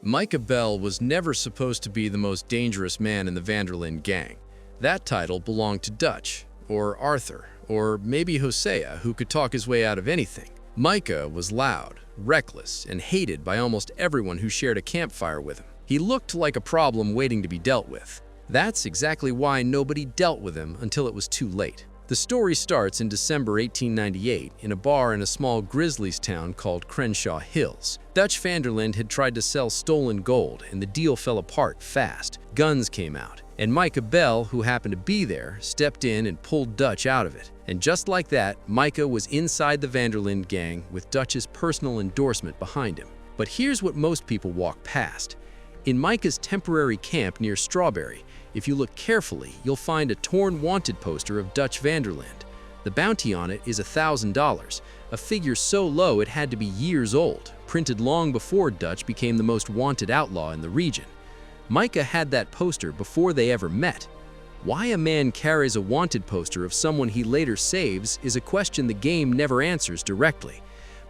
Micah Bell was never supposed to be the most dangerous man in the Vanderlinde gang. That title belonged to Dutch, or Arthur, or maybe Hosea, who could talk his way out of anything. Micah was loud, reckless, and hated by almost everyone who shared a campfire with him. He looked like a problem waiting to be dealt with. That's exactly why nobody dealt with him until it was too late. The story starts in December 1898 in a bar in a small Grizzlies town called Crenshaw Hills. Dutch Vanderlinde had tried to sell stolen gold, and the deal fell apart fast. Guns came out, and Micah Bell, who happened to be there, stepped in and pulled Dutch out of it. And just like that, Micah was inside the Vanderlinde gang with Dutch's personal endorsement behind him. But here's what most people walk past. In Micah's temporary camp near Strawberry, if you look carefully, you'll find a torn wanted poster of Dutch Vanderlinde. The bounty on it is $1,000, a figure so low it had to be years old, printed long before Dutch became the most wanted outlaw in the region. Micah had that poster before they ever met. Why a man carries a wanted poster of someone he later saves is a question the game never answers directly,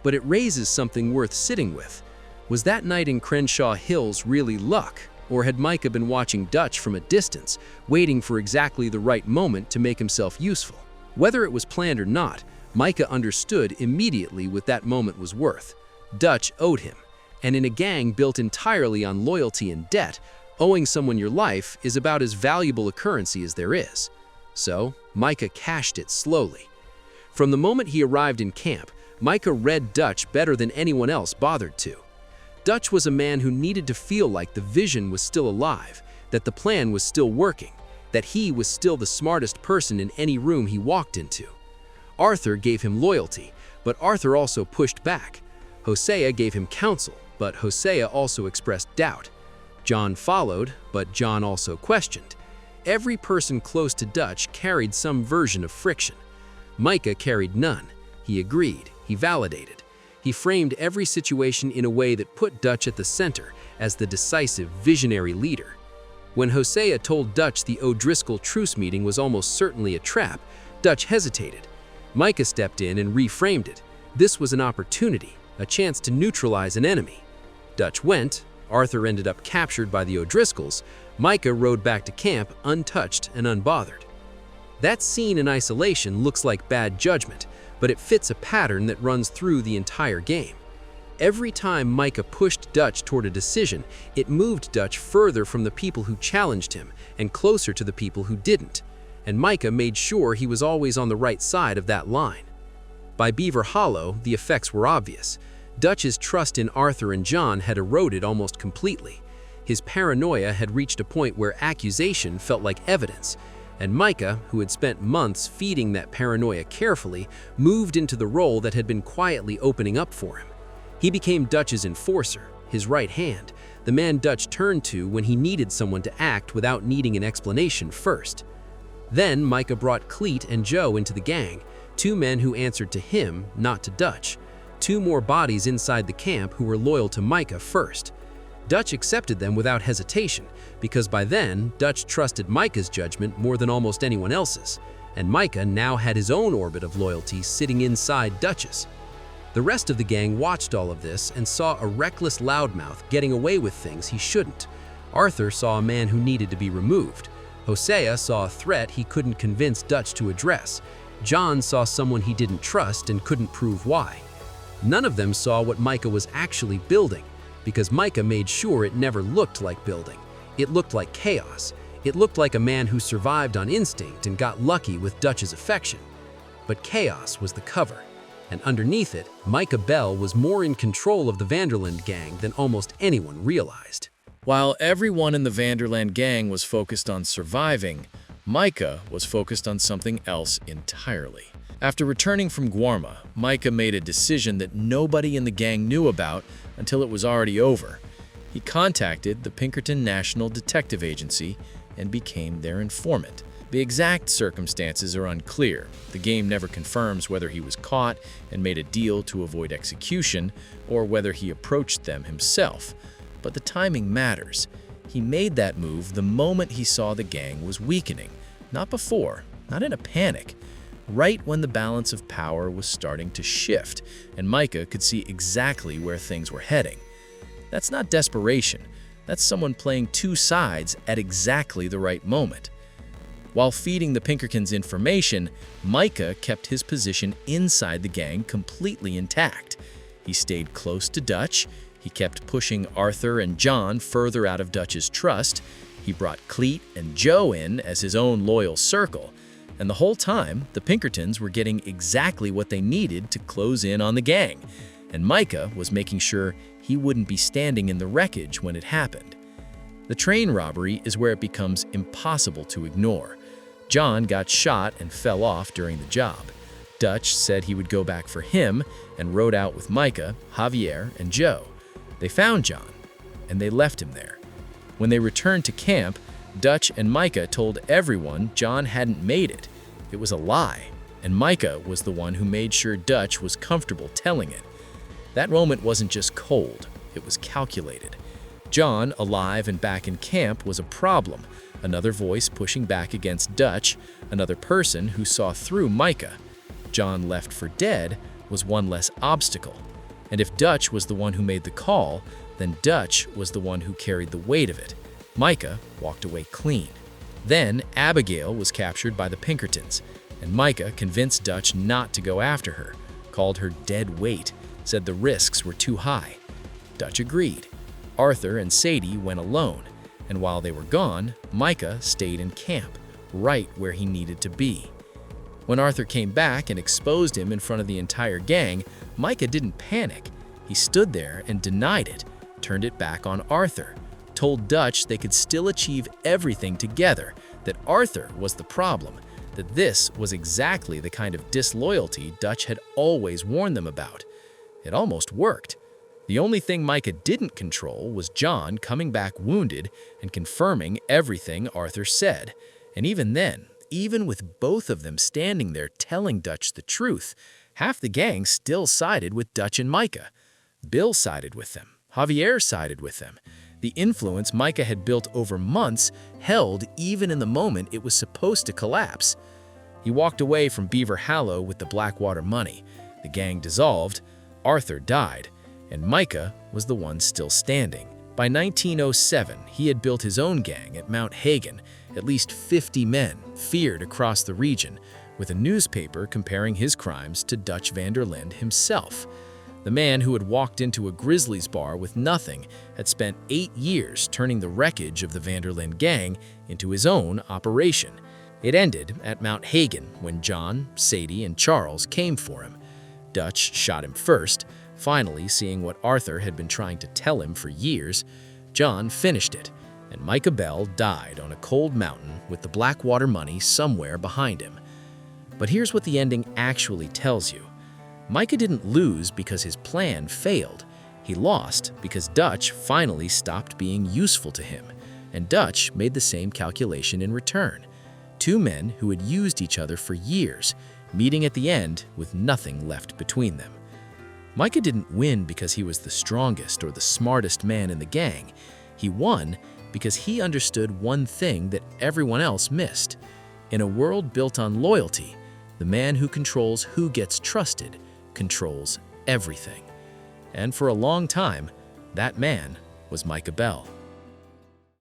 but it raises something worth sitting with. Was that night in Crenshaw Hills really luck? Or had Micah been watching Dutch from a distance, waiting for exactly the right moment to make himself useful? Whether it was planned or not, Micah understood immediately what that moment was worth. Dutch owed him, and in a gang built entirely on loyalty and debt, owing someone your life is about as valuable a currency as there is. So, Micah cashed it slowly. From the moment he arrived in camp, Micah read Dutch better than anyone else bothered to. Dutch was a man who needed to feel like the vision was still alive, that the plan was still working, that he was still the smartest person in any room he walked into. Arthur gave him loyalty, but Arthur also pushed back. Hosea gave him counsel, but Hosea also expressed doubt. John followed, but John also questioned. Every person close to Dutch carried some version of friction. Micah carried none. He agreed, he validated. He framed every situation in a way that put Dutch at the center as the decisive, visionary leader. When Hosea told Dutch the O'Driscoll truce meeting was almost certainly a trap, Dutch hesitated. Micah stepped in and reframed it. This was an opportunity, a chance to neutralize an enemy. Dutch went, Arthur ended up captured by the O'Driscolls, Micah rode back to camp untouched and unbothered. That scene in isolation looks like bad judgment, but it fits a pattern that runs through the entire game. Every time Micah pushed Dutch toward a decision, it moved Dutch further from the people who challenged him and closer to the people who didn't, and Micah made sure he was always on the right side of that line. By Beaver Hollow, the effects were obvious. Dutch's trust in Arthur and John had eroded almost completely. His paranoia had reached a point where accusation felt like evidence, and Micah, who had spent months feeding that paranoia carefully, moved into the role that had been quietly opening up for him. He became Dutch's enforcer, his right hand, the man Dutch turned to when he needed someone to act without needing an explanation first. Then Micah brought Cleet and Joe into the gang, two men who answered to him, not to Dutch, two more bodies inside the camp who were loyal to Micah first. Dutch accepted them without hesitation, because by then, Dutch trusted Micah's judgment more than almost anyone else's, and Micah now had his own orbit of loyalty sitting inside Dutch's. The rest of the gang watched all of this and saw a reckless loudmouth getting away with things he shouldn't. Arthur saw a man who needed to be removed. Hosea saw a threat he couldn't convince Dutch to address. John saw someone he didn't trust and couldn't prove why. None of them saw what Micah was actually building, because Micah made sure it never looked like building. It looked like chaos. It looked like a man who survived on instinct and got lucky with Dutch's affection. But chaos was the cover, and underneath it, Micah Bell was more in control of the Vanderlinde gang than almost anyone realized. While everyone in the Vanderlinde gang was focused on surviving, Micah was focused on something else entirely. After returning from Guarma, Micah made a decision that nobody in the gang knew about until it was already over. He contacted the Pinkerton National Detective Agency and became their informant. The exact circumstances are unclear. The game never confirms whether he was caught and made a deal to avoid execution or whether he approached them himself. But the timing matters. He made that move the moment he saw the gang was weakening, not before, not in a panic. Right when the balance of power was starting to shift, and Micah could see exactly where things were heading. That's not desperation. That's someone playing two sides at exactly the right moment. While feeding the Pinkertons information, Micah kept his position inside the gang completely intact. He stayed close to Dutch. He kept pushing Arthur and John further out of Dutch's trust. He brought Cleet and Joe in as his own loyal circle. And the whole time, the Pinkertons were getting exactly what they needed to close in on the gang. And Micah was making sure he wouldn't be standing in the wreckage when it happened. The train robbery is where it becomes impossible to ignore. John got shot and fell off during the job. Dutch said he would go back for him and rode out with Micah, Javier, and Joe. They found John, and they left him there. When they returned to camp, Dutch and Micah told everyone John hadn't made it. It was a lie, and Micah was the one who made sure Dutch was comfortable telling it. That moment wasn't just cold, it was calculated. John, alive and back in camp, was a problem, another voice pushing back against Dutch, another person who saw through Micah. John left for dead was one less obstacle. And if Dutch was the one who made the call, then Dutch was the one who carried the weight of it. Micah walked away clean. Then Abigail was captured by the Pinkertons, and Micah convinced Dutch not to go after her, called her dead weight, said the risks were too high. Dutch agreed. Arthur and Sadie went alone, and while they were gone, Micah stayed in camp, right where he needed to be. When Arthur came back and exposed him in front of the entire gang, Micah didn't panic. He stood there and denied it, turned it back on Arthur, told Dutch they could still achieve everything together, that Arthur was the problem, that this was exactly the kind of disloyalty Dutch had always warned them about. It almost worked. The only thing Micah didn't control was John coming back wounded and confirming everything Arthur said. And even then, even with both of them standing there telling Dutch the truth, half the gang still sided with Dutch and Micah. Bill sided with them. Javier sided with them. The influence Micah had built over months held even in the moment it was supposed to collapse. He walked away from Beaver Hollow with the Blackwater money. The gang dissolved. Arthur died, and Micah was the one still standing. By 1907, he had built his own gang at Mount Hagen, at least 50 men, feared across the region, with a newspaper comparing his crimes to Dutch van der Linde himself. The man who had walked into a Grizzlies bar with nothing had spent 8 years turning the wreckage of the van der Linde gang into his own operation. It ended at Mount Hagen when John, Sadie, and Charles came for him. Dutch shot him first, finally seeing what Arthur had been trying to tell him for years. John finished it, and Micah Bell died on a cold mountain with the Blackwater money somewhere behind him. But here's what the ending actually tells you. Micah didn't lose because his plan failed. He lost because Dutch finally stopped being useful to him, and Dutch made the same calculation in return. Two men who had used each other for years, meeting at the end with nothing left between them. Micah didn't win because he was the strongest or the smartest man in the gang. He won because he understood one thing that everyone else missed. In a world built on loyalty, the man who controls who gets trusted controls everything. And for a long time, that man was Micah Bell.